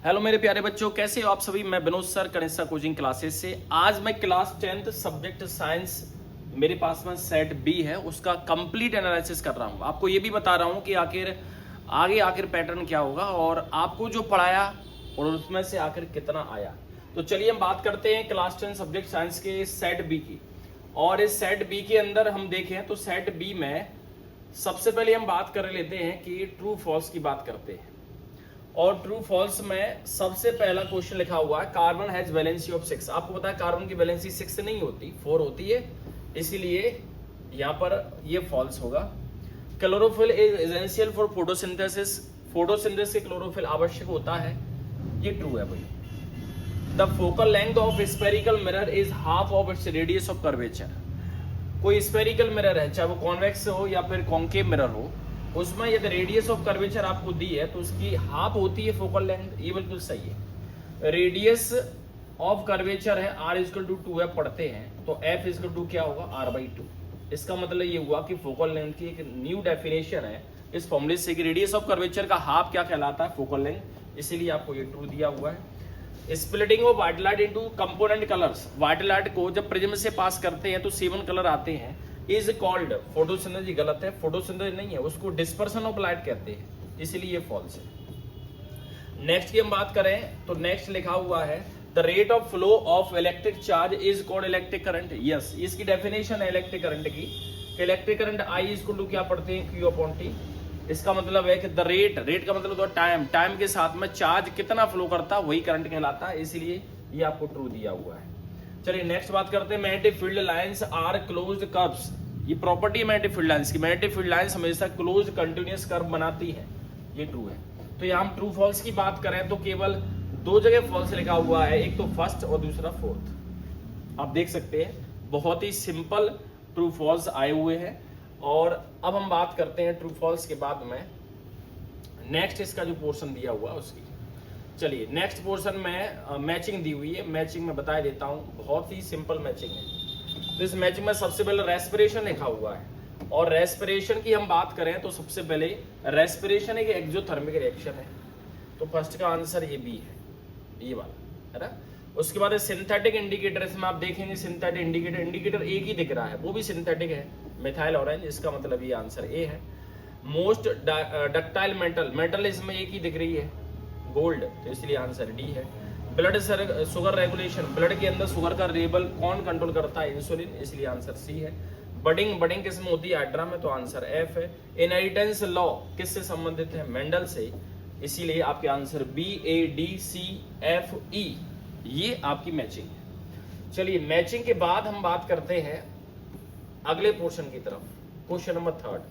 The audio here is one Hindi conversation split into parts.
हेलो मेरे प्यारे बच्चों, कैसे हो आप सभी। मैं विनोद सर कनिष्ठा कोचिंग क्लासेस से। आज मैं क्लास 10th सब्जेक्ट साइंस, मेरे पास में सेट बी है, उसका कंप्लीट एनालिसिस कर रहा हूँ। आपको ये भी बता रहा हूँ कि आखिर पैटर्न क्या होगा और आपको जो पढ़ाया और उसमें से आखिर कितना आया। तो चलिए हम बात करते हैं क्लास 10 सब्जेक्ट साइंस के सेट बी की। और इस सेट बी के अंदर हम देखें तो सेट बी में सबसे पहले हम बात कर लेते हैं कि ट्रू फॉल्स की बात करते हैं। और ट्रू फॉल्स में सबसे पहला क्वेश्चन लिखा हुआ है, कार्बन हैज वैलेंसी ऑफ 6। आपको पता है कार्बन की वैलेंसी 6 नहीं होती, 4 होती है, इसीलिए यहां पर ये फॉल्स होगा। Chlorophyll is essential for photosynthesis. Photosynthesis के क्लोरोफिल आवश्यक होता है, ये ट्रू है भाई। The focal length of spherical mirror is half of its radius of curvature. कोई स्फेरिकल मिरर है, चाहे वो कॉन्वेक्स हो या फिर कॉन्केव मिरर हो, उसमें यदि रेडियस ऑफ कर्वेचर आपको दी है तो उसकी हाफ होती है फोकल लेंथ। ये बिल्कुल सही है। रेडियस ऑफ कर्वेचर है r इक्वल टू 2 है, पढ़ते हैं तो f इक्वल टू क्या होगा, r/2। इसका मतलब ये हुआ कि फोकल लेंथ की एक न्यू डेफिनेशन है इस फॉर्मूले से कि रेडियस ऑफ कर्वेचर का हाफ क्या कहलाता है, फोकल लेंथ। इसीलिए आपको ये ट्रू दिया हुआ है। Splitting of white light into component colours. White light को जब प्रिज्म से पास करते हैं तो 7 कलर आते हैं, इज कॉल्ड फोटोसिंथेसिस। गलत है, फोटोसिंथेसिस नहीं है, उसको डिस्पर्सन ऑफ लाइट कहते हैं, इसलिए ये फॉल्स है। नेक्स्ट की हम बात करें तो नेक्स्ट लिखा हुआ है the rate of flow of electric charge is called electric current. Yes, इसकी डेफिनेशन है इलेक्ट्रिक करंट की। Electric current I equal to क्या पढ़ते हैं, Q अपॉन T। इसका मतलब है कि द रेट का मतलब होता है टाइम के साथ में चार्ज कितना फ्लो करता है वही करंट कहलाता है, इसीलिए ये आपको ट्रू दिया हुआ है। चलिए नेक्स्ट बात करते हैं magnetic field lines are closed curves. ये प्रॉपर्टी है मैग्नेटिक फील्ड लाइंस की। मैग्नेटिक फील्ड लाइंस हमेशा क्लोज्ड कंटीन्यूअस कर्व बनाती है, ये ट्रू है। तो यहाँ हम ट्रू फॉल्स की बात करें तो केवल 2 जगह फॉल्स लिखा हुआ है, एक तो फर्स्ट और दूसरा फोर्थ। आप देख सकते हैं बहुत ही सिंपल ट्रू फॉल्स आए हुए हैं। और अब हम बात करते हैं ट्रू फॉल्स के बाद में नेक्स्ट इसका जो पोर्शन दिया हुआ उसकी। चलिए नेक्स्ट पोर्शन में मैचिंग दी हुई है। मैचिंग में बता देता हूं, बहुत ही सिंपल मैचिंग है। तो इस मैचिंग में सबसे पहले रेस्पिरेशन लिखा हुआ है। और रेस्पिरेशन की हम बात करें तो सबसे पहले रेस्पिरेशन एक एक्सोथर्मिक रिएक्शन है, तो फर्स्ट का आंसर ये बी है, ये वाला है ना। उसके बाद सिंथेटिक इंडिकेटर, इसमें आप देखेंगे सिंथेटिक इंडिकेटर एक ही दिख रहा है, वो भी सिंथेटिक है, मिथाइल ऑरेंज। इसका मतलब ये आंसर ए है। मोस्ट डक्टाइल मेटल इसमें एक ही दिख रही है, गोल्ड, तो इसलिए आंसर डी है। ब्लड शुगर रेगुलेशन, ब्लड के अंदर शुगर का लेवल कौन कंट्रोल करता है, इंसुलिन, इसलिए आंसर सी है। बडिंग किसमें होती है, हाइड्रा में, तो आंसर एफ है। इनहेरिटेंस लॉ किससे संबंधित है, मेंडल से, इसीलिए आपके आंसर BADCFE, ये आपकी मैचिंग है। चलिए मैचिंग के बाद हम बात करते हैं अगले पोर्शन की तरफ। क्वेश्चन नंबर 3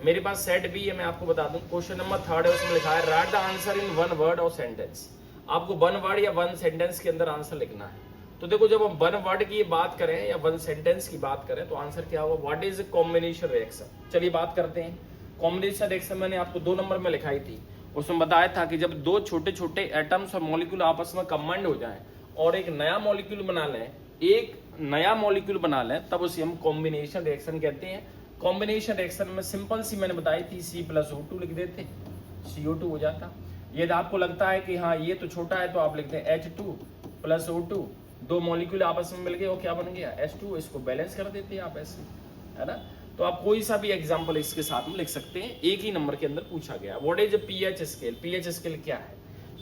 मेरे पास सेट बी है, मैं आपको बता दूं। क्वेश्चन नंबर 3 है, उसमें लिखा है right the answer in 1 word और सेंटेंस। आपको 1 वर्ड या 1 सेंटेंस के अंदर आंसर लिखना है। तो देखो जब हम 1 वर्ड की बात करें या 1 सेंटेंस की बात करें तो आंसर क्या होगा, व्हाट इज कॉम्बिनेशन रिएक्शन। चलिए बात करते हैं। कॉम्बिनेशन रिएक्शन मैंने आपको 2 नंबर में लिखाई थी, उसमें बताया था कि जब 2 छोटे छोटे एटम्स और मॉलिक्यूल आपस में कंबाइंड हो जाएं और एक नया मॉलिक्यूल बना लें, तब उसे हम कॉम्बिनेशन रिएक्शन कहते हैं। कॉम्बिनेशन रिएक्शन में सिंपल सी मैंने बताई थी, C+O2 लिख देते, CO2 हो जाता। यदि आपको लगता है कि हाँ ये तो छोटा है तो आप लिखते हैं H2+O2, 2 मॉलिक्यूल आपस में मिल गए, वो क्या बन गया, H2। इसको बैलेंस कर देते हैं आप ऐसे, है ना। तो आप कोई सा भी एग्जांपल इसके साथ में लिख सकते हैं, एक ही नंबर के अंदर पूछा गया। What is pH scale. PH scale क्या है,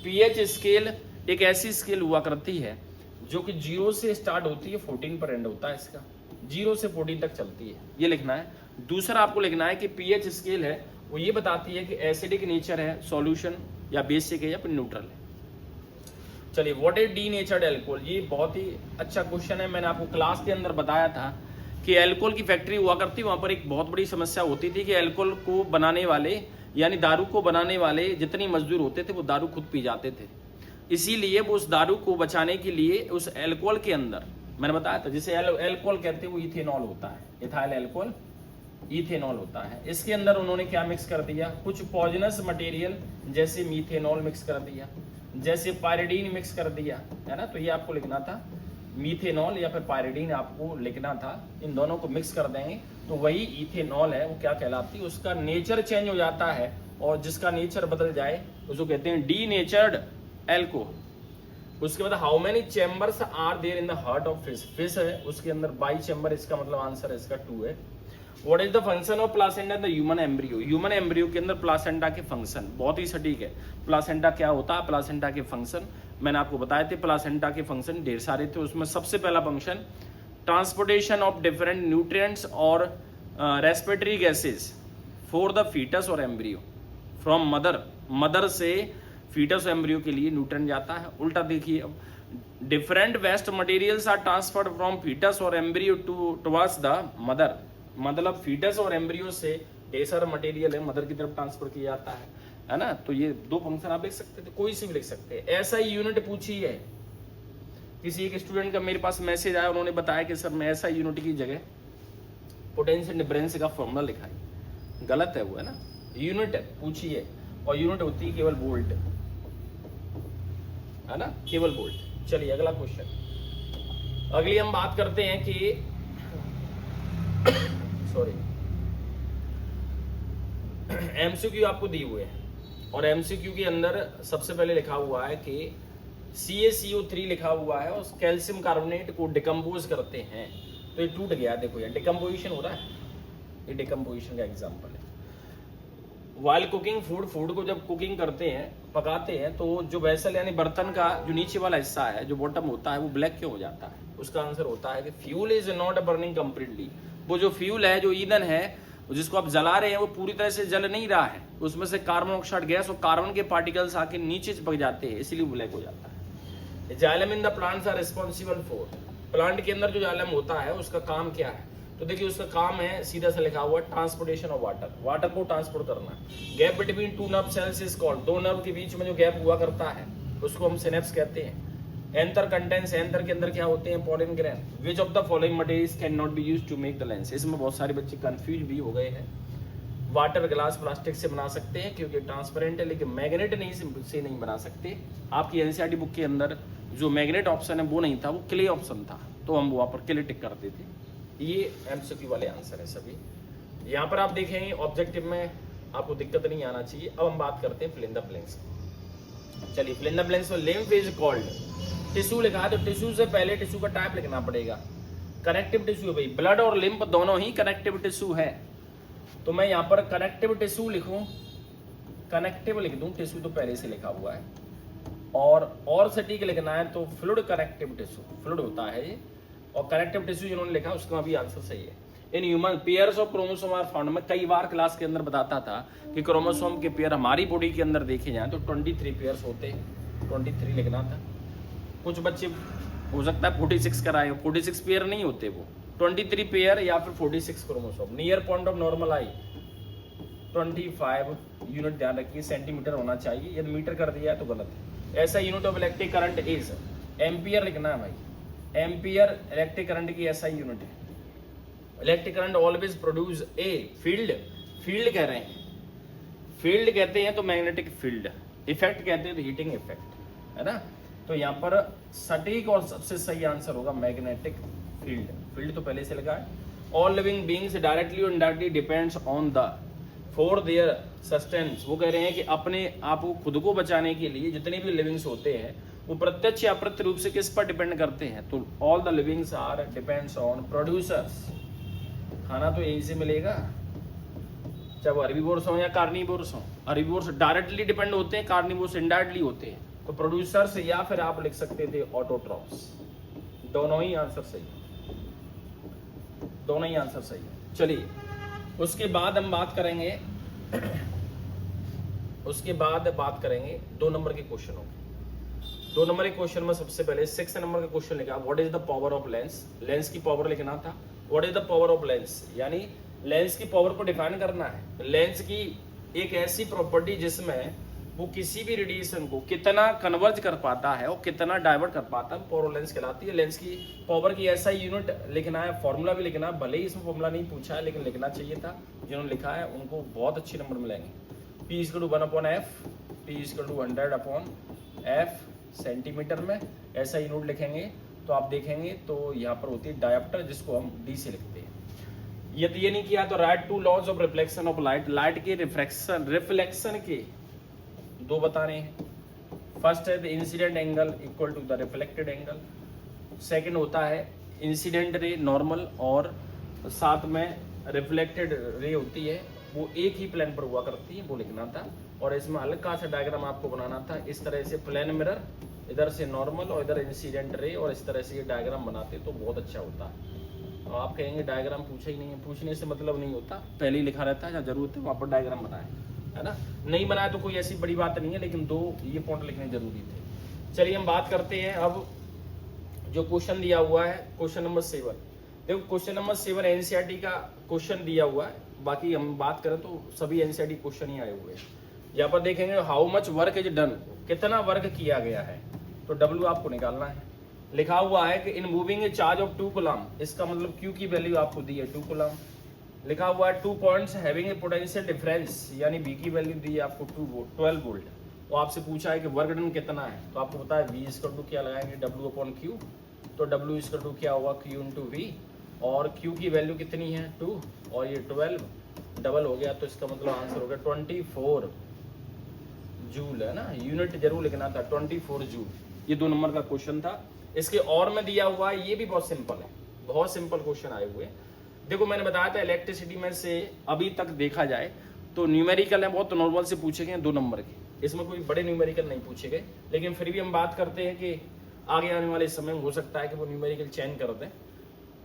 पीएच स्केल एक ऐसी स्केल हुआ करती है जो कि 0 से स्टार्ट होती है, 14 पर एंड होता है इसका, 0 से 14 तक चलती है, ये लिखना है। दूसरा आपको लिखना है कि पीएच स्केल है वो ये बताती है कि एसिडिक नेचर है, सॉल्यूशन या बेसिक है या फिर न्यूट्रल है। चलिए व्हाट इज डीनेचर्ड अल्कोहल, ये बहुत ही अच्छा क्वेश्चन है। मैंने आपको क्लास के अंदर बताया था कि अल्कोहल की फैक्ट्री हुआ करती, वहां पर एक बहुत बड़ी समस्या होती थी कि अल्कोहल को बनाने वाले यानी दारू को बनाने वाले जितने मजदूर होते थे वो दारू खुद पी जाते थे। इसीलिए वो उस दारू को बचाने के लिए उस अल्कोहल के अंदर, मैंने बताया था जिसे अल्कोहल कहते हैं वो इथेनॉल होता है, इथाइल अल्कोहल इथेनॉल होता है। इसके अंदर उन्होंने क्या मिक्स कर दिया, कुछ पॉइजनस मटेरियल जैसे मीथेनॉल मिक्स कर दिया, जैसे पायरिडीन मिक्स कर दिया, है ना। तो ये आपको लिखना था, मीथेनॉल या फिर पायरिडीन आपको लिखना था। इन दोनों को मिक्स कर देंगे तो वही इथेनॉल है, वो क्या कहलाती है, उसका नेचर चेंज हो जाता है और जिसका नेचर बदल जाए उसको कहते हैं डीनेचर्ड एल्कोहल। उसके बाद how many chambers are there in the heart of fish, fish है उसके अंदर 22 चैम्बर, इसका मतलब आंसर है इसका 2 है। What is the function of placenta in the human embryo, human embryo के अंदर प्लासेंटा के फंक्शन बहुत ही सटीक है। प्लासेंटा क्या होता है, प्लासेंटा के फंक्शन मैंने आपको बताए थे। प्लासेंटा के फंक्शन ढेर सारे थे, उसमें सबसे पहला function transportation of different nutrients और respiratory gases for the foetus और एम्ब्रियो फ्रॉम मदर से फीटस और एम्ब्रियो के लिए न्यूट्रिएंट जाता है। उल्टा देखिए, अब different waste materials are transferred from foetus और एम्ब्रियो टुवर्ड्स द मदर, मतलब फीटस और एम्ब्रियो से ढेर सारा मटेरियल है मदर की तरफ ट्रांसफर किया जाता है ना। तो ये 2 फंक्शन आप लिख सकते थे, कोई सी भी लिख सकते हैं। ऐसा ही यूनिट पूछी है, किसी एक स्टूडेंट का मेरे पास मैसेज आया, उन्होंने बताया कि सर मैं ऐसा यूनिट की जगह पोटेंशियल डिफरेंस का फॉर्मूला लिखा है, गलत है वो, है ना। यूनिट पूछी है और यूनिट होती है केवल वोल्ट, है ना, केवल वोल्ट। चलिए अगला क्वेश्चन, अगली हम बात करते हैं कि सॉरी एमसीक्यू आपको दिए हुए हैं और एमसीक्यू के अंदर सबसे पहले लिखा हुआ है कि CaCO3 लिखा हुआ है और कैल्शियम कार्बोनेट को डिकम्पोज करते हैं, तो ये टूट गया। देखो यार डिकम्पोजिशन हो रहा है, ये डिकम्पोजिशन का एग्जांपल है। वाइल कुकिंग फूड को जब कुकिंग करते हैं, पकाते हैं, तो जो वेसल यानी बर्तन का जो नीचे वाला हिस्सा है, जो बॉटम होता है, वो ब्लैक क्यों हो जाता है? उसका आंसर होता है कि fuel is not burning completely. वो जो फ्यूल है, जो ईंधन है, जिसको आप जला रहे हैं, वो पूरी तरह से जल नहीं रहा है, उसमें से कार्बन ऑक्साइड गैस और कार्बन के पार्टिकल्स आके नीचे चिपक जाते हैं, इसीलिए ब्लैक हो जाता है। Xylem in the plants are responsible for, plant के अंदर जो जाइलम होता है उसका काम क्या है? तो देखिए उसका काम है, सीधा सा लिखा हुआ, ट्रांसपोर्टेशन ऑफ वाटर, वाटर को ट्रांसपोर्ट करना। Gap between 2 nerve cells is called, 2 nerve के बीच में जो गैप हुआ करता है उसको हम सिनेप्स कहते हैं। एंथर कंटेंट्स, एंथर के अंदर क्या होते हैं? Pollen grain. Which of the following materials can not be used to make the lens? इसमें बहुत सारे बच्चे कंफ्यूज भी हो गए हैं। वाटर ग्लास प्लास्टिक से बना सकते हैं क्योंकि ट्रांसपेरेंट है, लेकिन मैग्नेट से नहीं बना सकते। आपकी एनसीईआरटी बुक के अंदर जो मैग्नेट ऑप्शन है वो नहीं था, वो क्ले ऑप्शन था, तो हम वहाँ पर क्ले टिक करते थे। ये एमसीक्यू वाले आंसर है सभी। यहाँ पर आप देखेंगे ऑब्जेक्टिव में आपको दिक्कत नहीं आना चाहिए। अब हम बात करते हैं फिल इन द ब्लैंक्स। चलिए फिल इन द ब्लैंक्स में लिम्फ इज कॉल्ड, टिश्यू लिखा है तो टिश्यू से पहले टिश्यू का टाइप लिखना पड़ेगा। कनेक्टिव टिश्यू है भाई, ब्लड और लिम्फ दोनों ही कनेक्टिव टिश्यू है, तो मैं यहाँ पर कनेक्टिव टिश्यू लिखूं, कनेक्टिव लिख दूं, टिश्यू तो पहले से लिखा हुआ है। और सटीक लिखना है तो फ्लूइड कनेक्टिव टिश्यू, फ्लूइड होता है ये, और कनेक्टिव टिश्यू जिन्होंने लिखा उसका भी आंसर सही है। In human pairs of chromosome are found, मैं कई बार क्लास के अंदर बताता था कि क्रोमोसोम के पेयर हमारी बॉडी के अंदर देखे जाएं तो 23 पेयर्स होते हैं, 23 लिखना था। कुछ बच्चे हो सकता है 46 कराए, 46 पेयर नहीं होते, वो 23 पेयर या फिर 46 chromosome. Near point of normal I 25 unit, ध्यान रखिए सेंटीमीटर होना चाहिए, यदि मीटर कर दिया है तो गलत है। ऐसा unit of electric current is, ampere लिखना है भाई, एम्पियर इलेक्ट्रिक करंट की ऐसा यूनिट है। Electric current always produce a field, field कह रहे हैं, फील्ड कहते हैं तो मैग्नेटिक फील्ड, इफेक्ट कहते हैं तो हीटिंग इफेक्ट, है ना। तो यहाँ पर सटीक और सबसे सही आंसर होगा मैग्नेटिक फील्ड। फील्ड तो पहले से लगा है। ऑल लिविंग बीइंग्स डायरेक्टली और indirectly depends on the for their sustains, वो कह रहे हैं कि अपने आप को खुद को बचाने के लिए जितने भी लिविंग्स होते हैं वो प्रत्यक्ष या अप्रत्यक्ष रूप से किस पर डिपेंड करते हैं? तो all the livings are depends on producers. खाना तो यहीं से मिलेगा, चाहे वो हर्बीवोर्स हो या कार्निवोर्स हो। हर्बीवोर्स डायरेक्टली डिपेंड होते हैं, कार्निवोर्स इनडायरेक्टली होते हैं। तो प्रोड्यूसर्स या फिर आप लिख सकते थे ऑटोट्रॉफ्स। दोनों ही आंसर सही, दोनों ही आंसर सही है। चलिए उसके बाद हम बात करेंगे, उसके बाद बात करेंगे 2 नंबर के क्वेश्चनों की। 2 नंबर के क्वेश्चन में सबसे पहले 6 नंबर का क्वेश्चन लिखा, what is the power of lens? Lens की पावर लिखना था। What is the power of lens, यानी लेंस की पावर को डिफाइन करना है। लेंस की एक ऐसी प्रॉपर्टी जिसमें वो किसी भी रेडिएशन को कितना कन्वर्ज कर पाता है और कितना डाइवर्ट कर पाता है, पावर लेंस कहलाती है। लेंस की पावर की ऐसा यूनिट लिखना है, फॉर्मूला भी लिखना है, भले ही इसमें फॉर्मूला नहीं पूछा है लेकिन लिखना चाहिए था। जिन्होंने लिखा है उनको बहुत अच्छे नंबर मिलेंगे। P = 1/f, P = 100/f centimetre में ऐसा यूनिट लिखेंगे तो आप देखेंगे तो यहाँ पर होती है डायोप्टर, जिसको हम D से लिखते हैं। यदि ये नहीं किया तो write 2 laws of reflection of light, light के रिफ्लेक्शन के 2 बताने हैं। फर्स्ट है the incident angle equal to the reflected angle, second होता है इंसिडेंट रे नॉर्मल, और साथ में रिफ्लेक्टेड रे होती है वो एक ही प्लेन पर हुआ करती है, वो लिखना था। और इसमें हल्का सा डायग्राम आपको बनाना था, इस तरह से प्लेन मिरर, इधर से नॉर्मल और इधर इंसिडेंट रे, और इस तरह से ये डायग्राम बनाते तो बहुत अच्छा होता है। और आप कहेंगे डायग्राम पूछा ही नहीं है, पूछने से मतलब नहीं होता, पहले ही लिखा रहता है, जहाँ जरूरत है वहाँ पर डायग्राम बनाए, है ना। नहीं बनाया तो कोई ऐसी बड़ी बात नहीं है, लेकिन दो ये पॉइंट लिखने जरूरी थे। चलिए हम बात करते हैं अब जो क्वेश्चन दिया हुआ है, क्वेश्चन नंबर 7। देखो क्वेश्चन नंबर 7 एनसीईआरटी का क्वेश्चन दिया हुआ है, बाकी हम बात करें तो सभी एनसीईआरटी क्वेश्चन ही आए हुए हैं। यहाँ पर देखेंगे how much work is done, कितना वर्क किया गया है, तो डब्ल्यू आपको निकालना है। लिखा हुआ है कि in moving A charge of 2 coulomb, इसका मतलब क्यू की वैल्यू आपको दी है 2 कूलम। लिखा हुआ है 2 points having a potential difference, यानी बी की वैल्यू दी है आपको 12 वोल्ट। वो आपसे पूछा है कि वर्क डन कितना है, तो आपको पता है वी इक्वल टू क्या लगाएंगे, डब्ल्यू अपॉन क्यू, तो डब्ल्यू इक्वल टू क्या होगा, क्यू इंटू वी, और क्यू की वैल्यू कितनी है 2 और ये 12 डबल हो गया, तो इसका मतलब आंसर हो गया 24 जूल, है ना। यूनिट जरूर लिखना था, 24 जूल। ये 2 नंबर का क्वेश्चन था। इसके और में दिया हुआ है, ये भी बहुत सिंपल है, बहुत सिंपल क्वेश्चन आए हुए। देखो मैंने बताया था इलेक्ट्रिसिटी में से अभी तक देखा जाए तो न्यूमेरिकल है बहुत, तो नॉर्मल से पूछे गए 2 नंबर के, इसमें कोई बड़े न्यूमेरिकल नहीं पूछे गए, लेकिन फिर भी हम बात करते हैं कि आगे आने वाले समय में हो सकता है कि वो न्यूमेरिकल चेंज कर दें।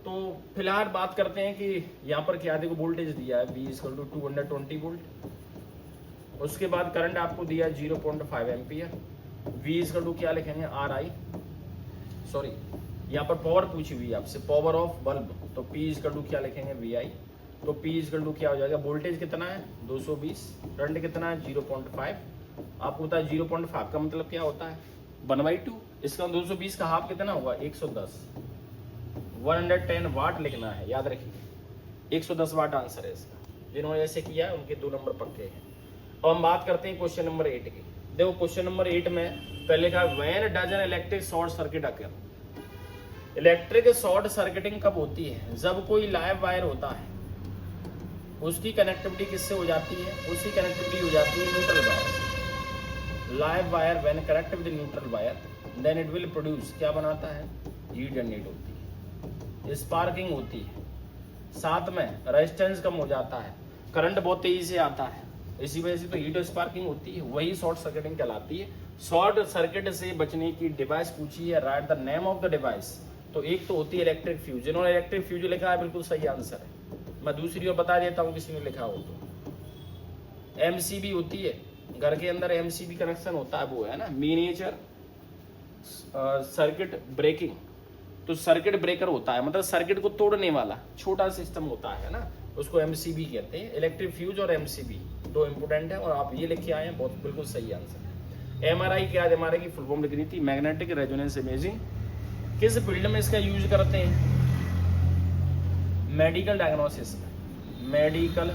तो फिलहाल बात करते हैं कि यहाँ पर क्या देखो वोल्टेज दिया है V इक्वल टू 220 वोल्ट। उसके बाद करंट आपको दिया है 0.5 एम्पियर। V इक्वल टू क्या लिखेंगे RI, सॉरी यहाँ पर पावर पूछी हुई है आपसे, पावर ऑफ बल्ब, तो P इक्वल टू क्या लिखेंगे VI, तो P इक्वल टू क्या हो जाएगा, वोल्टेज कितना है 220, करंट कितना है 0.5, आपको पता है 0.5 का मतलब क्या होता है 1/2, इसका 220 का हाफ कितना होगा 110, 110 वाट लिखना है, याद रखिए 110 वाट आंसर है इसका। जिन्होंने ऐसे किया है उनके 2 नंबर पक्के हैं। अब हम बात करते हैं क्वेश्चन नंबर 8 की। देखो क्वेश्चन नंबर 8 में पहले कहा when does an electric short circuit occur, electric short circuiting कब होती है, जब कोई लाइव वायर होता है, उसकी कनेक्टिविटी किससे हो जाती है, उसकी कनेक्टिविटी हो जाती है neutral wire. Live wire when connect with neutral wire then it will produce, क्या बनाता है, हीट जनरेट होती है, स्पार्किंग होती है, साथ में रेजिस्टेंस कम हो जाता है, करंट बहुत तेजी से आता है, इसी वजह से तो हीट स्पार्किंग होती है, वही शॉर्ट सर्किटिंग कहलाती है। शॉर्ट सर्किट से बचने की डिवाइस पूछी है, right the name of the device, तो एक तो होती है इलेक्ट्रिक फ्यूज, जिन्होंने इलेक्ट्रिक फ्यूज लिखा है बिल्कुल सही आंसर है। मैं दूसरी और बता देता हूँ किसी ने लिखा हो तो। एमसीबी होती है, घर के अंदर एमसीबी कनेक्शन होता है, वो है ना मिनिएचर सर्किट ब्रेकिंग, तो सर्किट ब्रेकर होता है, मतलब सर्किट को तोड़ने वाला छोटा सिस्टम होता है ना, उसको एमसीबी कहते हैं। इलेक्ट्रिक फ्यूज और एमसीबी 2 इंपोर्टेंट है, और आप ये लिख के आए हैं, बहुत बिल्कुल सही आंसर। एमआरआई क्या है, एमआरआई की फुल फॉर्म लिखनी थी मैग्नेटिक रेजोनेंस इमेजिंग। किस फील्ड में इसका यूज करते हैं, मेडिकल डायग्नोसिस में, मेडिकल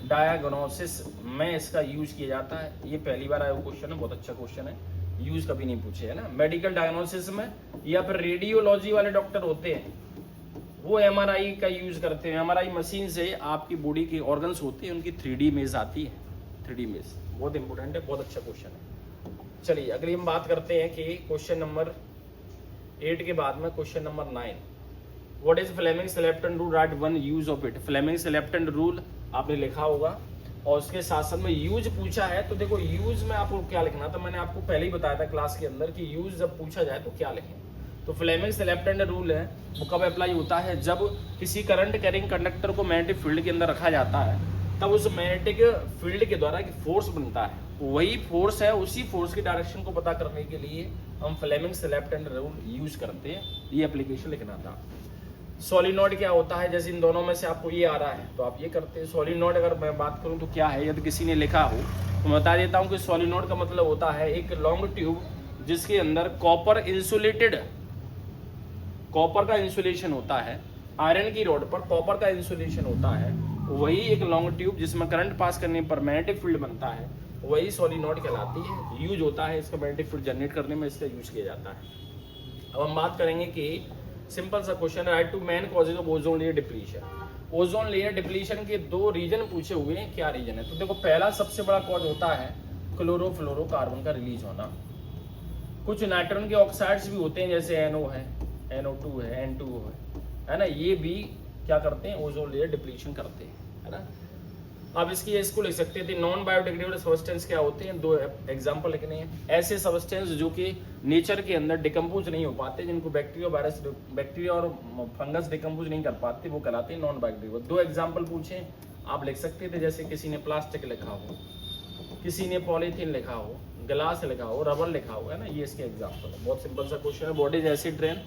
डायग्नोसिस में इसका यूज किया जाता है। ये पहली बार आया हुआ क्वेश्चन है, बहुत अच्छा क्वेश्चन है, यूज कभी नहीं पूछे है ना। मेडिकल डायग्नोसिस में, या फिर रेडियोलॉजी वाले डॉक्टर होते हैं वो एमआरआई का यूज करते हैं। एमआरआई मशीन से आपकी बॉडी के ऑर्गन्स होते हैं, उनकी 3D इमेज आती है, 3D इमेज बहुत इंपॉर्टेंट है, बहुत अच्छा क्वेश्चन है। चलिए अगली हम बात करते हैं कि क्वेश्चन नंबर 8 के बाद में question number 9, what is Fleming's left hand rule, right one use of it. Fleming's left hand rule आपने लिखा होगा, और उसके साथ साथ में यूज पूछा है, तो देखो यूज में आपको क्या लिखना था, मैंने आपको पहले ही बताया था क्लास के अंदर कि यूज जब पूछा जाए तो क्या लिखें। तो फ्लेमिंग्स लेफ्ट हैंड रूल है वो कब अप्लाई होता है, जब किसी करंट कैरिंग कंडक्टर को मैग्नेटिक फील्ड के अंदर रखा जाता है, तब उस मैग्नेटिक फील्ड के द्वारा एक फोर्स बनता है, वही फोर्स है, उसी फोर्स की डायरेक्शन को पता करने के लिए हम Fleming's left hand rule use करते हैं। ये एप्लीकेशन लिखना था। सोलिनॉइड क्या होता है, जैसे इन दोनों में से आपको ये आ रहा है तो आप ये करते हैं। सोलिनॉइड अगर मैं बात करूं तो क्या है, यदि किसी ने लिखा हो तो मैं बता देता हूं कि सोलिनॉइड का मतलब होता है एक लॉन्ग ट्यूब जिसके अंदर कॉपर इंसुलेटेड, कॉपर का इंसुलेशन होता है, आयरन की रॉड पर कॉपर का इंसुलेशन होता है, वही एक लॉन्ग ट्यूब जिसमें करंट पास करने पर मैग्नेटिक फील्ड बनता है, वही सोलिनॉइड कहलाती है। यूज होता है इसका मैग्नेटिक फील्ड जनरेट करने में, इसका यूज किया जाता है। अब हम बात करेंगे कि सिंपल सा question, write two main causes of ozone layer depletion. Ozone layer depletion के 2 रीजन पूछे हुए हैं, क्या रीजन है, तो देखो पहला सबसे बड़ा कॉज होता है क्लोरोफ्लोरोकार्बन का रिलीज होना, कुछ नाइट्रोजन के ऑक्साइड्स भी होते हैं, जैसे NO है, NO2 है, N2O है ना, ये भी क्या करते हैं, ओजोन लेयर डिप्लीशन करते हैं, है ना। अब इसको लिख सकते थे, नॉन बायोडिग्रेडेबल सब्सटेंस क्या होते हैं, 2 एग्जांपल लिखने हैं। ऐसे सब्सटेंस जो कि नेचर के अंदर डिकम्पोज नहीं हो पाते, जिनको बैक्टीरिया और फंगस डिकम्पोज नहीं कर पाते, वो कहलाते हैं नॉन बायोडिग्रेडेबल। 2 एग्जांपल पूछे आप लिख सकते थे, जैसे किसी ने प्लास्टिक लिखा हो, किसी ने पॉलीथीन लिखा हो, ग्लास लिखा हो, रबर लिखा हो, है ना, ये इसके एग्जांपल है। बहुत सिंपल सा क्वेश्चन है। What is acid rain?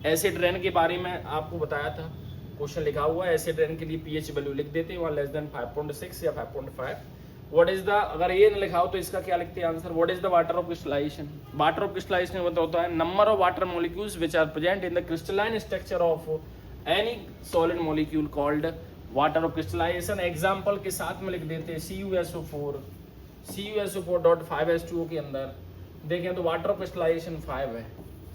Acid rain के बारे में आपको बताया था, क्वेश्चन लिखा हुआ है। एसिड रेन के लिए pH वैल्यू लिख देते हैं, वहाँ लेस देन 5.6 या 5.5। व्हाट इज द, अगर ये लिखा हो तो इसका क्या लिखते हैं answer? What is the water of crystallization? Water of crystallization मतलब होता है number of water molecules which are present in the crystalline structure of any solid molecule called water of crystallization. Example के साथ में लिख देते हैं CuSO4, CuSO4.5H2O के अंदर देखें तो वाटर ऑफ क्रिस्टलाइजेशन 5 है,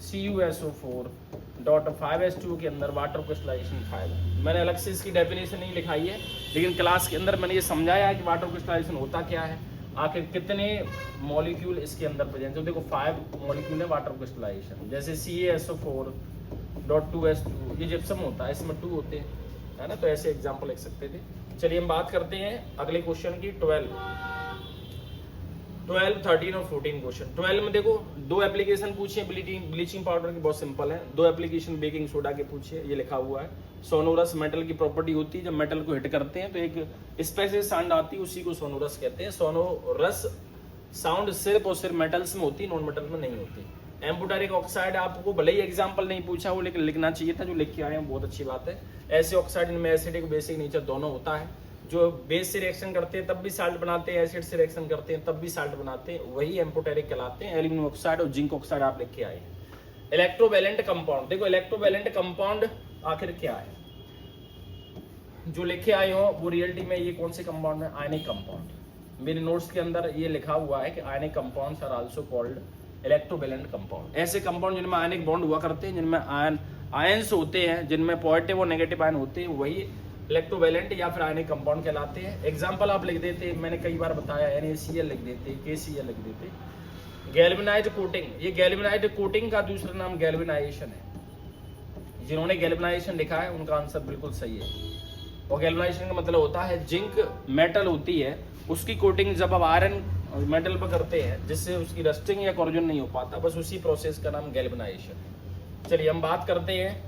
CuSO4.5H2O के अंदर वाटर ऑफ क्रिस्टलाइजेशन 5 है। मैंने अलग से इसकी डेफिनेशन नहीं लिखाई है, लेकिन क्लास के अंदर मैंने ये समझाया है कि वाटर ऑफ क्रिस्टलाइजेशन होता क्या है, आखिर कितने मॉलिक्यूल इसके अंदर प्रेजेंट है। देखो 5 मॉलिक्यूल है वाटर ऑफ क्रिस्टलाइजेशन, जैसे CaSO4.2H2 ये जिप्सम होता है, इसमें 2 होते हैं, है ना, तो ऐसे एग्जाम्पल लिख सकते थे। चलिए हम बात करते हैं अगले क्वेश्चन की, 12, 13 और 14 क्वेश्चन। 12 में देखो 2 एप्लीकेशन पूछे ब्लीचिंग पाउडर की, बहुत सिंपल है। 2 एप्लीकेशन बेकिंग सोडा के पूछे, ये लिखा हुआ है। सोनोरस मेटल की प्रॉपर्टी होती है, जब मेटल को हिट करते हैं तो एक स्पेशल साउंड आती है, उसी को सोनोरस कहते हैं। सोनोरस साउंड सिर्फ और सिर्फ मेटल्स में होती है, नॉन मेटल में नहीं होती। एम्फोटेरिक ऑक्साइड आपको भले ही एग्जाम्पल नहीं पूछा हो, लेकिन लिखना चाहिए था, जो लिख के आए हैं बहुत अच्छी बात है। ऐसे ऑक्साइड इनमें एसिडिक बेसिक नेचर दोनों होता है, जो बेस से रिएक्शन करते हैं तब भी साल्ट बनाते हैं, एसिड से रिएक्शन करते हैं तब भी साल्ट बनाते हैं, वही एम्फोटेरिक कहलाते हैं। एल्यूमिनियम ऑक्साइड और जिंक ऑक्साइड आप लिख के आए हैं। इलेक्ट्रोवैलेंट कंपाउंड, देखो इलेक्ट्रोवैलेंट कंपाउंड आखिर क्या है, जो लिखे आए हो वो रियलिटी में ये कौन से कंपाउंड है? Ionic compound. मेरे नोट्स के अंदर ये लिखा हुआ है कि ionic compounds are also called electrovalent compound. ऐसे कंपाउंड जिनमें आयनिक बॉन्ड हुआ करते हैं, जिनमें आयंस होते हैं, जिनमें पॉजिटिव और नेगेटिव आयन होते हैं, वही इलेक्ट्रोवैलेंट या फिर आयनिक कंपाउंड कहलाते हैं। एग्जांपल आप लिख देते, मैंने कई बार बताया, NaCl लिख देते, KCl लिख देते। गैल्वेनाइज्ड कोटिंग, ये गैल्वेनाइज्ड कोटिंग का दूसरा नाम गैल्वेनाइजेशन है। जिन्होंने गैल्वेनाइजेशन लिखा है उनका आंसर बिल्कुल सही है। और गैल्वेनाइजेशन का मतलब होता है जिंक मेटल होती है, उसकी कोटिंग जब आप आयरन मेटल पर करते हैं, जिससे उसकी रस्टिंग या कॉरोजन नहीं हो पाता, बस उसी प्रोसेस का नाम गैल्वेनाइजेशन है। चलिए हम बात करते हैं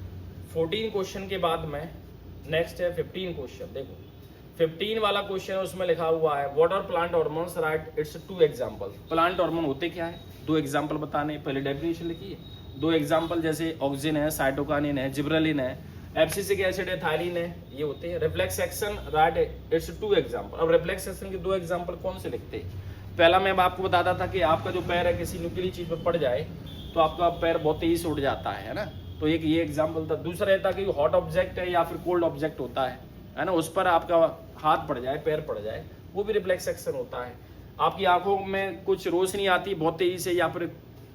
14 क्वेश्चन के बाद में, नेक्स्ट है 15 क्वेश्चन। देखो 15 वाला क्वेश्चन है, उसमें लिखा हुआ है what are plant hormones, write its 2 example. Plant hormone होते क्या है, 2 एग्जांपल बताने, पहले डेफिनेशन लिखिए। 2 एग्जांपल जैसे ऑक्सिन है, साइटोकानिन है, जिब्रेलिन है, एब्सिसिक एसिड है, थायरीन है, ये होते हैं। Reflex action, right its 2 example. अब रिफ्लेक्स एक्शन के 2 एग्जांपल कौन से लिखते हैं? पहला मैं आपको बताता था कि आपका जो पैर है किसी नुकीली चीज पर पड़ जाए तो आपका पैर बहुत तेजी से उड़ जाता है ना, तो एक ये एग्जाम्पल था। दूसरा रहता कि हॉट ऑब्जेक्ट है या फिर कोल्ड ऑब्जेक्ट होता है ना, उस पर आपका हाथ पड़ जाए, पैर पड़ जाए, वो भी रिफ्लेक्स एक्शन होता है। आपकी आंखों में कुछ रोशनी आती है बहुत तेजी से, या फिर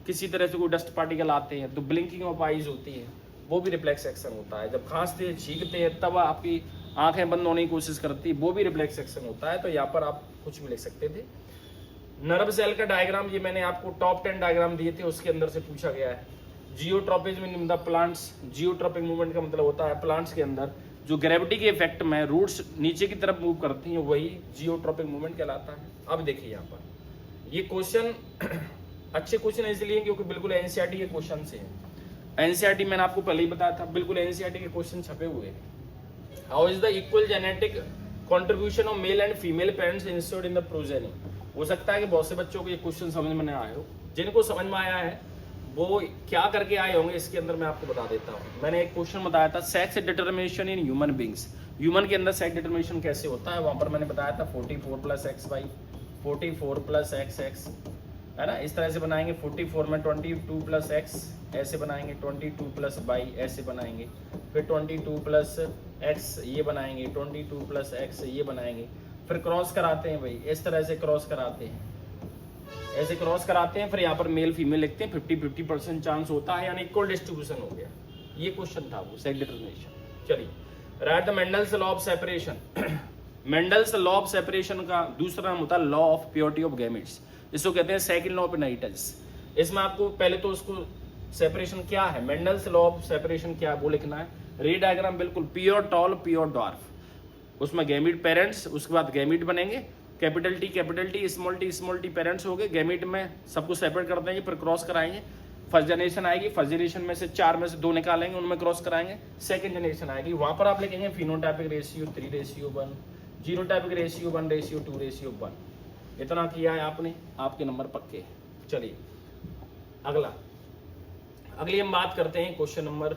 किसी तरह से कोई डस्ट पार्टिकल आते हैं तो ब्लिंकिंग ऑफ आईज होती है, वो भी रिफ्लेक्स एक्शन होता है। जब खांसते हैं, छींकते हैं, तब आपकी आंखें बंद होने की कोशिश करती है, वो भी रिफ्लेक्स एक्शन होता है। तो यहाँ पर आप कुछ भी लिख सकते थे। नर्व सेल का डायग्राम, ये मैंने आपको टॉप 10 डायग्राम दिए थे, उसके अंदर से पूछा गया है। Geotropism in the plants, geotropic movement का मतलब होता है प्लांट्स के अंदर जो ग्रेविटी के इफेक्ट में रूट्स नीचे की तरफ मूव करती हैं, वही जियोट्रॉपिक मूवमेंट कहलाता है। अब देखिए यहाँ पर ये क्वेश्चन अच्छे क्वेश्चन इसलिए क्योंकि बिल्कुल एनसीईआरटी के क्वेश्चन से है। एनसीईआरटी मैंने आपको पहले ही बताया था, बिल्कुल एनसीईआरटी के क्वेश्चन छपे हुए हैं। How is the equal genetic contribution of male and female parents installed in the progeny. हो सकता है कि बहुत से बच्चों को ये क्वेश्चन समझ में नहीं आए हो, जिनको समझ में आया है वो क्या करके आए होंगे इसके अंदर मैं आपको बता देता हूँ। मैंने एक क्वेश्चन बताया था sex determination in human beings, human के अंदर सेक्स डिटर्मिनेशन कैसे होता है, वहां पर मैंने बताया था 44 + x/, 44 + x, है ना, इस तरह से बनाएंगे। 44 में 22 + x ऐसे बनाएंगे, 22 + y ऐसे बनाएंगे, फिर 22 + x ये बनाएंगे, 22 + x ये बनाएंगे, फिर क्रॉस कराते हैं भाई, इस तरह से क्रॉस कराते हैं, ऐसे क्रॉस कराते हैं, फिर यहाँ पर मेल फीमेल लिखते हैं, 50-50% चांस होता है, यानी इक्वल डिस्ट्रीब्यूशन हो गया। ये क्वेश्चन था वो सेक्स डिटर्मिनेशन। चलिए right the Mendel's law of separation. Mendel's law of separation का दूसरा नाम होता है law of purity of gametes, इसको कहते हैं सेकंड लॉ ऑफ इनहेरिटेंस। इसमें आपको पहले तो उसको सेपरेशन क्या है, मेंडल्स लॉ ऑफ सेपरेशन क्या है वो लिखना है। रे डायग्राम बिल्कुल प्योर टॉल प्योर डॉर्फ, उसमें गैमीट पेरेंट्स, उसके बाद गैमीट बनेंगे, capital T small T parents हो गए, गैमीट में सबको सेपरेट कर देंगे, फिर क्रॉस कराएंगे, फर्स्ट जनरेशन आएगी, फर्स्ट जनरेशन में से 4 में से 2 निकालेंगे, उनमें क्रॉस कराएंगे, सेकंड जनरेशन आएगी, वहां पर आप लिखेंगे फिनोटाइपिक रेशियो 3:1, जीनोटाइपिक रेशियो 1:2:1। इतना किया है आपने, आपके नंबर पक्के। चलिए अगली हम बात करते हैं क्वेश्चन नंबर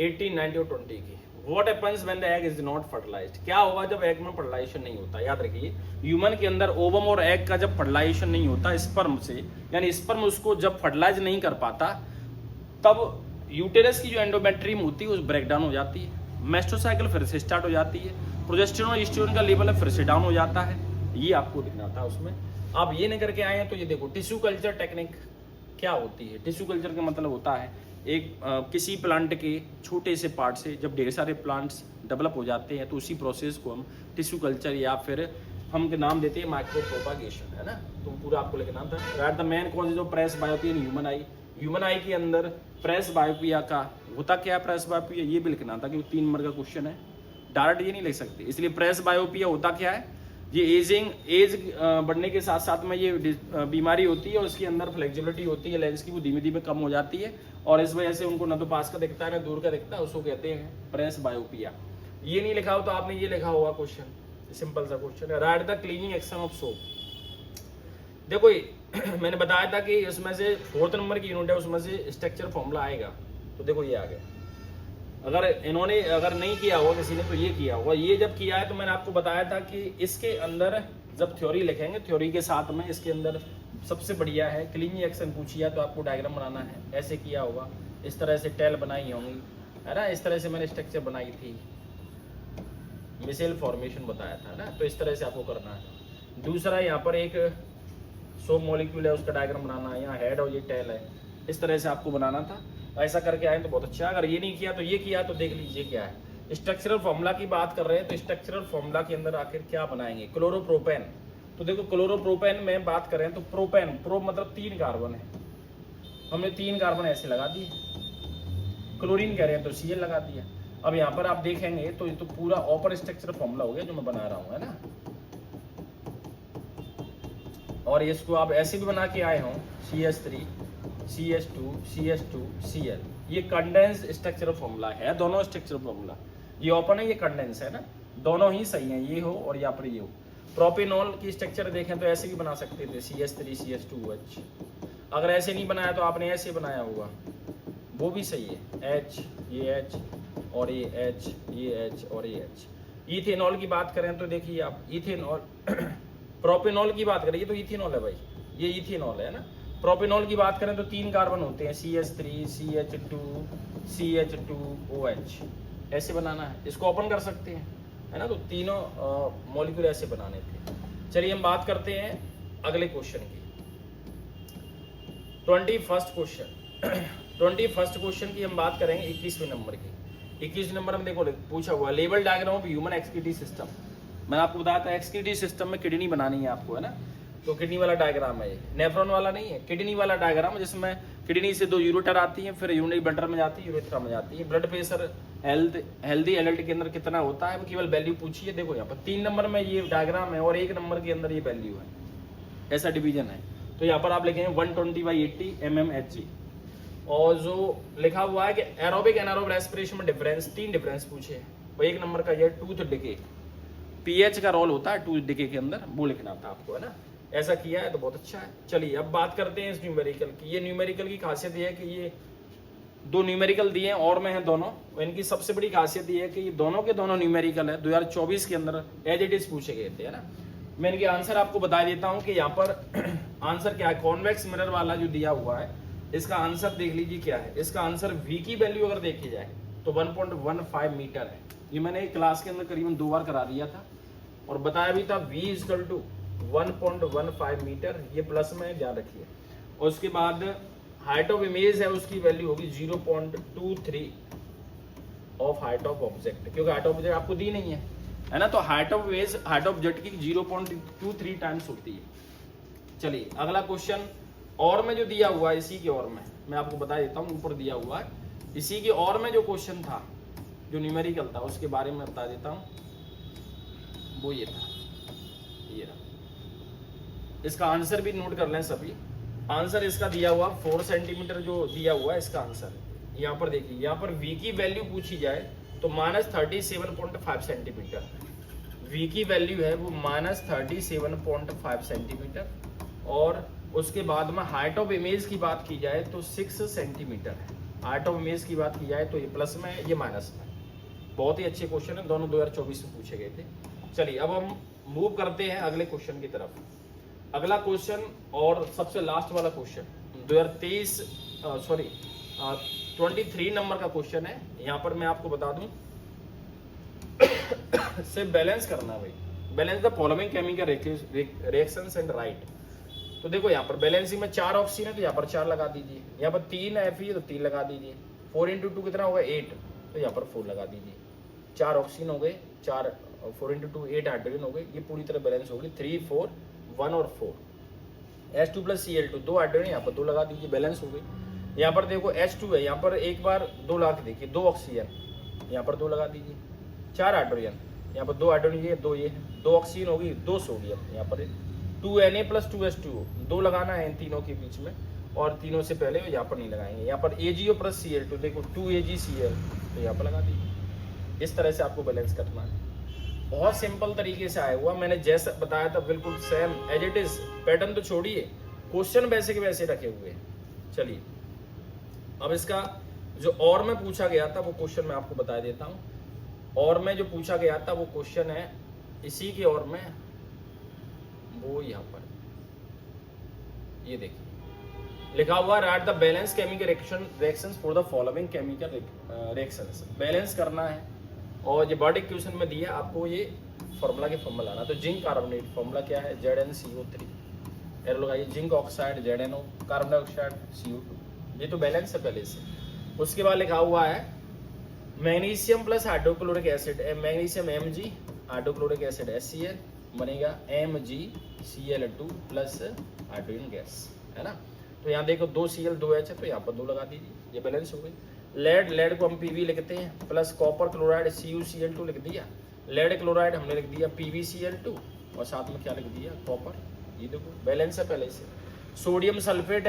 18, 19 और 20 की। What happens when the egg is not fertilized? क्या होगा जब एग में फर्टिलाइजेशन नहीं होता? याद रखिए, ह्यूमन के अंदर ओवम और एग का जब फर्टिलाइजेशन नहीं होता स्पर्म से, यानी स्पर्म उसको जब फर्टिलाइज नहीं कर पाता, तब यूटेरस की जो एंडोमेट्रियम होती है उस ब्रेक डाउन हो जाती है, मेस्टोसाइकिल फिर से स्टार्ट हो जाती है, प्रोजेस्टेरोन एस्ट्रोजन का लेवल फिर से डाउन हो जाता है। ये आपको दिखना था उसमें, आप ये नहीं करके आए हैं। तो ये देखो टिश्यू कल्चर टेक्निक क्या होती है। टिश्यू कल्चर का मतलब होता है एक किसी प्लांट के छोटे से पार्ट से जब ढेर सारे प्लांट्स डेवलप हो जाते हैं तो उसी प्रोसेस को हम टिश्यू कल्चर या फिर हम नाम देते हैं माइक्रो प्रोपागेशन, है ना। तो पूरा आपको लिखना था। That the main cause of presbyopia in human eye. Human eye के अंदर प्रेस बायोपिया का होता क्या है, प्रेस बायोपिया ये भी लिखना था क्योंकि 3 नंबर का क्वेश्चन है, डायरेक्ट ये नहीं लिख सकते। इसलिए प्रेस बायोपिया होता क्या है, ये एज बढ़ने के साथ साथ में ये बीमारी होती है और उसके अंदर फ्लेक्सिबिलिटी होती है लेंस की, वो धीमे धीमे कम हो जाती है और इस वजह से उनको ना तो पास का दिखता है ना दूर का दिखता है, उसको कहते हैं प्रेस बायोपिया। ये नहीं लिखा हो तो आपने ये लिखा होगा क्वेश्चन, सिंपल सा क्वेश्चन है, right the cleaning action of soap. देखो मैंने बताया था कि इसमें से 4th नंबर की यूनिट है, उसमें से स्ट्रक्चर फॉर्मूला आएगा। तो देखो ये आ गया, अगर नहीं किया होगा किसी ने तो ये किया होगा। ये जब किया है तो मैंने आपको बताया था कि इसके अंदर जब थ्योरी लिखेंगे, थ्योरी के साथ में इसके अंदर सबसे बढ़िया है क्लीनिंग एक्शन पूछिए तो आपको डायग्राम बनाना है, ऐसे किया होगा, इस तरह से टेल बनाई होंगी, है ना, इस तरह से मैंने स्ट्रक्चर बनाई थी, मिसेल फॉर्मेशन बताया था ना, तो इस तरह से आपको करना है। दूसरा यहाँ पर एक सोप मॉलिक्यूल है, उसका डायग्राम बनाना है, यहाँ हेड और ये टेल है, इस तरह से आपको बनाना था। ऐसा करके आए तो बहुत अच्छा। अगर ये नहीं किया तो ये किया तो देख लीजिए क्या है। स्ट्रक्चरल फॉर्मूला की बात कर रहे हैं तो स्ट्रक्चरल फॉर्मूला के अंदर आखिर क्या बनाएंगे, क्लोरोप्रोपेन। तो देखो क्लोरोप्रोपेन में बात करें तो प्रोपेन, प्रो मतलब 3 कार्बन है, हमने 3 कार्बन ऐसे लगा दिए, क्लोरीन कह रहे हैं तो Cl लगा दिया। अब यहाँ पर आप देखेंगे तो ये तो पूरा ऑपर स्ट्रक्चरल फॉर्मूला हो गया जो मैं बना रहा हूँ, है ना। और इसको आप ऐसे भी बना के आए हों, CH3 CH2 CH2 Cl, ये कंडेंस स्ट्रक्चरल फॉर्मूला है, दोनों स्ट्रक्चरल फॉर्मूला, ये ओपन है ये कंडेंस है ना, दोनों ही सही है, ये हो और यहाँ पर ये हो। प्रोपेनॉल की स्ट्रक्चर देखें तो ऐसे भी बना सकते थे, CH3 CH2H। अगर ऐसे नहीं बनाया तो आपने ऐसे बनाया होगा, वो भी सही है, H ये H और ये H ये H और ये H। इथेनॉल की बात करें तो देखिए आप इथेनॉल प्रोपेनॉल की बात करें तो इथेनॉल है भाई, ये इथेनॉल है ना। प्रोपेनॉल की बात करें तो 3 कार्बन होते हैं, CH3 CH2 CH2OH, ऐसे बनाना है, इसको ओपन कर सकते हैं, है ना। तो तीनों मॉलिक्यूल ऐसे बनाने थे। चलिए हम बात करते हैं अगले क्वेश्चन की, 21st क्वेश्चन की हम बात करेंगे 21वें नंबर की। 21 नंबर में देखो पूछा हुआ level diagram of human excretory system. मैंने आपको बताया था एक्सक्रीटरी सिस्टम में किडनी बनानी है आपको, है ना। तो किडनी वाला डायग्राम है ये, नेफ्रॉन वाला नहीं है, किडनी वाला डायग्राम जिसमें किडनी से 2 यूरेटर आती हैं, फिर यूरिनरी ब्लडर में जाती है, यूरेथ्रा में जाती है। ब्लड प्रेशर हेल्दी एडल्ट के अंदर कितना होता है वो केवल वैल्यू पूछिए। देखो यहाँ पर 3 नंबर में ये डायग्राम है और 1 नंबर के अंदर ये वैल्यू है, ऐसा डिवीजन है। तो यहाँ पर आप लिखेंगे 120/80 mmHg। और जो लिखा हुआ है कि एरोबिक एनारोबिक रेस्पिरेशन में डिफरेंस, 3 डिफरेंस पूछे, वो 1 नंबर का ये टूथ डिके, पीएच का रोल होता है टूथ डिके के अंदर, वो लिखना था आपको, है ना। ऐसा किया है तो बहुत अच्छा है। चलिए अब बात करते हैं इस न्यूमेरिकल की। ये न्यूमेरिकल की खासियत ये है कि ये 2 न्यूमेरिकल दिए हैं और में है दोनों। इनकी सबसे बड़ी खासियत ये है कि ये दोनों के दोनों न्यूमेरिकल है, 2024 के अंदर एज इट इज पूछे गए थे, है ना। मैं इनके आंसर आपको बता देता हूँ कि यहाँ पर आंसर क्या है। कॉन्वेक्स मिरर वाला जो दिया हुआ है इसका आंसर देख लीजिए क्या है। इसका आंसर V की वैल्यू अगर देखी जाए तो 1.15 मीटर है। ये मैंने क्लास के अंदर करीबन 2 बार करा दिया था और बताया भी था V = 1.15 मीटर, ये प्लस में ध्यान रखिए। और उसके बाद हाइट ऑफ इमेज है उसकी वैल्यू होगी 0.23 ऑफ हाइट ऑफ ऑब्जेक्ट, क्योंकि हाइट ऑफ ऑब्जेक्ट आपको दी नहीं है ना। तो height of image height of object की 0.23 टाइम्स होती है। चलिए अगला क्वेश्चन और में जो दिया हुआ है, इसी के और में मैं आपको बता देता हूँ, ऊपर दिया हुआ है, इसी के और में जो क्वेश्चन था, जो न्यूमेरिकल था, उसके बारे में बता देता हूँ। वो ये था, ये रहा। इसका आंसर भी नोट कर लें सभी। आंसर इसका दिया हुआ 4 सेंटीमीटर जो दिया हुआ है, इसका आंसर यहाँ पर देखिए, यहाँ पर v की वैल्यू पूछी जाए तो -37.5 सेंटीमीटर v की वैल्यू है, वो -37.5 सेंटीमीटर। और उसके बाद में हाइट ऑफ इमेज की बात की जाए तो 6 सेंटीमीटर है। हाइट ऑफ इमेज की बात की जाए तो ये प्लस में है, ये माइनस में। बहुत ही अच्छे क्वेश्चन है, दोनों 2024 में पूछे गए थे। चलिए अब हम मूव करते हैं अगले क्वेश्चन की तरफ। अगला क्वेश्चन और सबसे लास्ट वाला क्वेश्चन 23 नंबर का क्वेश्चन है। यहाँ पर मैं आपको बता दूं सिर्फ बैलेंस करना है भाई। Balance the following chemical reactions and right. तो देखो यहाँ पर बैलेंसिंग में 4 ऑक्सीजन है तो यहाँ पर 4 लगा दीजिए। यहाँ पर 3 Fe है तो 3 लगा दीजिए। 4 × 2 कितना होगा 8, तो यहाँ पर 4 लगा दीजिए। 4 ऑक्सीजन हो गए, 4 4 × 2 8 हाइड्रोजन हो गए। ये पूरी तरह बैलेंस होगी। 3 4 1 और 4 H2 + Cl2 2 हाइड्रोजन, यहाँ पर 2 लगा दीजिए, बैलेंस हो गई। यहाँ पर देखो H2 है, यहाँ पर एक बार 2 लगा के देखिए, 2 ऑक्सीजन, यहाँ पर 2 लगा दीजिए। 4 हाइड्रोजन, यहाँ पर 2 हाइड्रोजन, ये 2 ये 2 ऑक्सीजन होगी, 2 सोडियम। यहाँ पर 2Na + 2H2O 2 लगाना है इन तीनों के बीच में, और तीनों से पहले यहाँ पर नहीं लगाएंगे। यहाँ पर AgO + Cl2 देखो 2AgCl, तो यहाँ पर लगा दीजिए। इस तरह से आपको बैलेंस करना है। बहुत सिंपल तरीके से आया हुआ, मैंने जैसा बताया था बिल्कुल same as it is. Pattern तो छोड़िए, क्वेश्चन वैसे के वैसे रखे हुए हैं। चलिए अब इसका जो और में पूछा गया था वो क्वेश्चन मैं आपको बता देता हूँ। और में जो पूछा गया था वो क्वेश्चन है इसी के और में, वो यहाँ पर ये देखिए लिखा हुआ right the balance chemical reactions for the following chemical reactions. Balance करना है और ये बॉडी इक्वेशन में दिया आपको, ये फॉर्मूला के फॉर्मूला लाना। तो जिंक कार्बोनेट फॉर्मूला क्या है, ZnCO3। एरो लगाइए, zinc oxide ZnO, carbon dioxide CO2। ये तो बैलेंस है पहले से। उसके बाद लिखा हुआ है magnesium + hydrochloric acid, magnesium Mg, hydrochloric acid HCl, बनेगा MgCl2 + हाइड्रोजन गैस, है ना। तो यहाँ देखो 2 Cl 2 H है, तो यहाँ पर 2 लगा दीजिए, ये बैलेंस हो गई। लेड को हम Pb लिखते हैं, प्लस कॉपर क्लोराइड CuCl2 लिख दिया। लेड क्लोराइड हमने लिख दिया PbCl2, और साथ में क्या लिख दिया कॉपर। ये देखो बैलेंस है पहले से। Sodium sulphate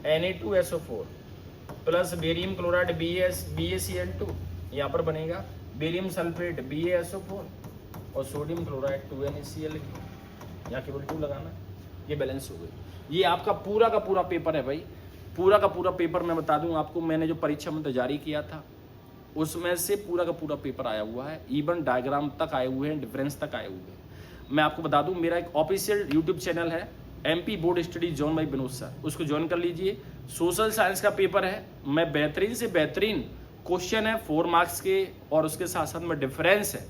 Na2SO4 plus barium chloride BaCl2, यहाँ पर बनेगा बेरियम सल्फेट BaSO4 और सोडियम क्लोराइड 2NaCl। यहाँ केवल 2 लगाना, ये बैलेंस हो गई। ये आपका पूरा का पूरा पेपर है भाई। पूरा का पूरा पेपर मैं बता दूं आपको, मैंने जो परीक्षा में जारी किया था उसमें से पूरा का पूरा पेपर आया हुआ है। इवन डायग्राम तक आए हुए हैं, डिफरेंस तक आए हुए हैं। मैं आपको बता दूं मेरा एक ऑफिशियल यूट्यूब चैनल है MP board study zone by Vinod sir, उसको ज्वाइन कर लीजिए। सोशल साइंस का पेपर है, मैं बेहतरीन से बेहतरीन क्वेश्चन है 4 मार्क्स के, और उसके साथ साथ में डिफरेंस है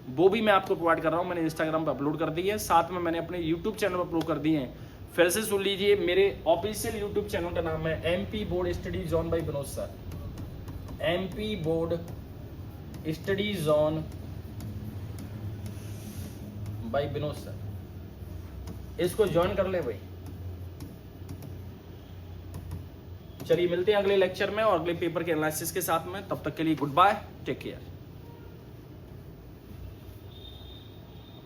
वो भी मैं आपको प्रोवाइड कर रहा हूँ। मैंने इंस्टाग्राम पर अपलोड कर दी है, साथ में मैंने अपने यूट्यूब चैनल पर अपलोड कर दिए हैं। फिर से सुन लीजिए, मेरे ऑफिशियल यूट्यूब चैनल का नाम है MP board study zone by Vinod sir. MP board study zone by Vinod sir, इसको ज्वाइन कर ले भाई। चलिए मिलते हैं अगले लेक्चर में और अगले पेपर के एनालिसिस के साथ में। तब तक के लिए गुड बाय, टेक केयर।